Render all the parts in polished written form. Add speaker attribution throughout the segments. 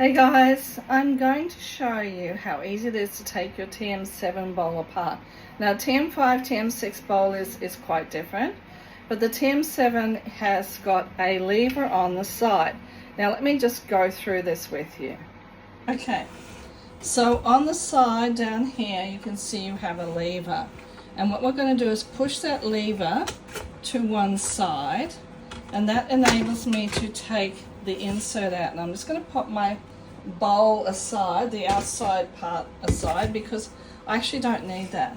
Speaker 1: Hey guys, I'm going to show you how easy it is to take your TM7 bowl apart. Now TM5, TM6 bowl is quite different, but the TM7 has got a lever on the side. Now let me just go through this with you. Okay, so on the side down here you can see you have a lever, and what we're going to do is push that lever to one side, and that enables me to take the insert out. And I'm just going to pop my bowl aside, the outside part aside, because I actually don't need that.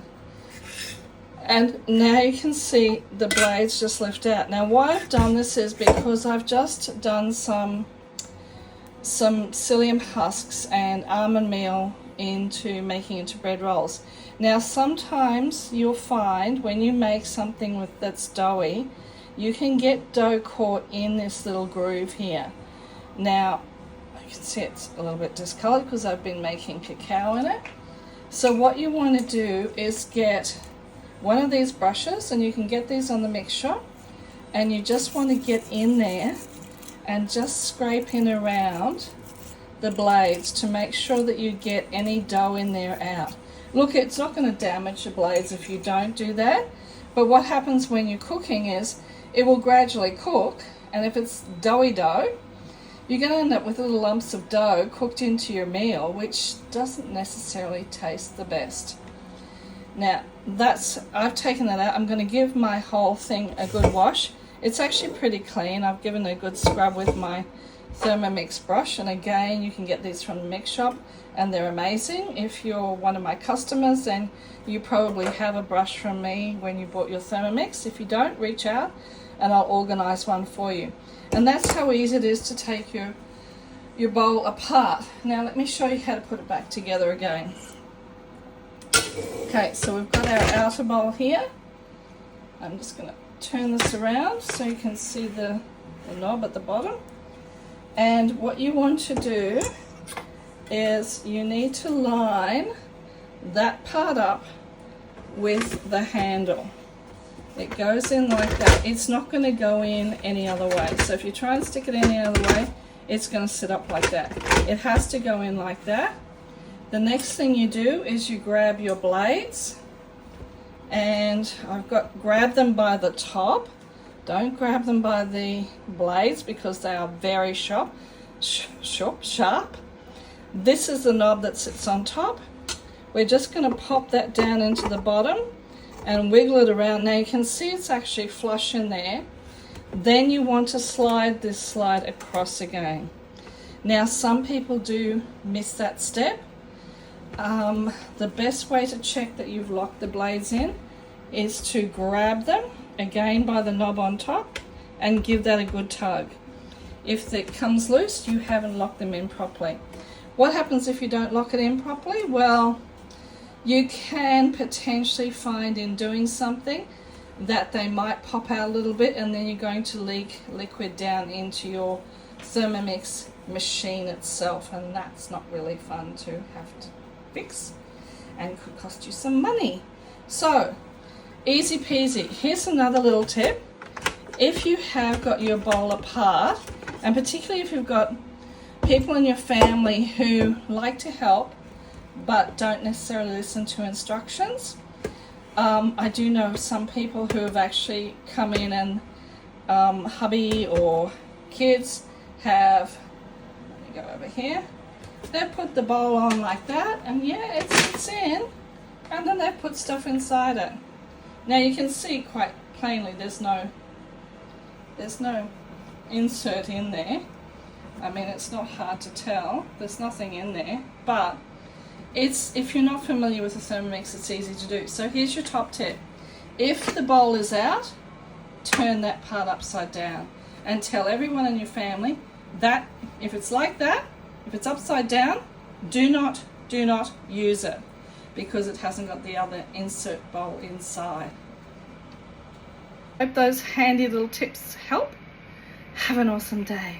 Speaker 1: And now you can see the blades just lift out. Now why I've done this is because I've just done some psyllium husks and almond meal into making into bread rolls. Now sometimes you'll find when you make something that's doughy, you can get dough caught in this little groove here. Now you can see it's a little bit discolored because I've been making cacao in it. So what you want to do is get one of these brushes, and you can get these on the mix shop, and you just want to get in there and just scrape in around the blades to make sure that you get any dough in there out. Look, it's not going to damage the blades if you don't do that, but what happens when you're cooking is it will gradually cook, and if it's doughy dough, you're going to end up with little lumps of dough cooked into your meal, which doesn't necessarily taste the best. Now I've taken that out. I'm going to give my whole thing a good wash. It's actually pretty clean. I've given it a good scrub with my Thermomix brush, and again you can get these from the mix shop and they're amazing. If you're one of my customers, then you probably have a brush from me when you bought your Thermomix. If you don't, reach out and I'll organize one for you. And that's how easy it is to take your bowl apart. Now let me show you how to put it back together again. Okay, so we've got our outer bowl here. I'm just going to turn this around so you can see the knob at the bottom. And what you want to do is you need to line that part up with the handle. It goes in like that. It's not going to go in any other way. So if you try and stick it any other way, it's going to sit up like that. It has to go in like that. The next thing you do is you grab your blades, and grab them by the top. Don't grab them by the blades because they are very sharp. This is the knob that sits on top. We're just going to pop that down into the bottom and wiggle it around. Now you can see it's actually flush in there. Then you want to slide this slide across again. Now some people do miss that step. The best way to check that you've locked the blades in is to grab them again by the knob on top and give that a good tug. If it comes loose, you haven't locked them in properly. What happens if you don't lock it in properly? Well, you can potentially find in doing something that they might pop out a little bit, and then you're going to leak liquid down into your Thermomix machine itself, and that's not really fun to have to fix and could cost you some money. So easy peasy. Here's another little tip. If you have got your bowl apart, and particularly if you've got people in your family who like to help but don't necessarily listen to instructions, I do know some people who have actually come in and hubby or kids have, let me go over here, they've put the bowl on like that, and yeah, it sits in, and then they've put stuff inside it. Now you can see quite plainly there's no insert in there. I mean, it's not hard to tell, there's nothing in there, but if you're not familiar with the Thermomix, it's easy to do. So here's your top tip. If the bowl is out, turn that part upside down and tell everyone in your family that if it's like that, if it's upside down, do not use it because it hasn't got the other insert bowl inside. Hope those handy little tips help. Have an awesome day.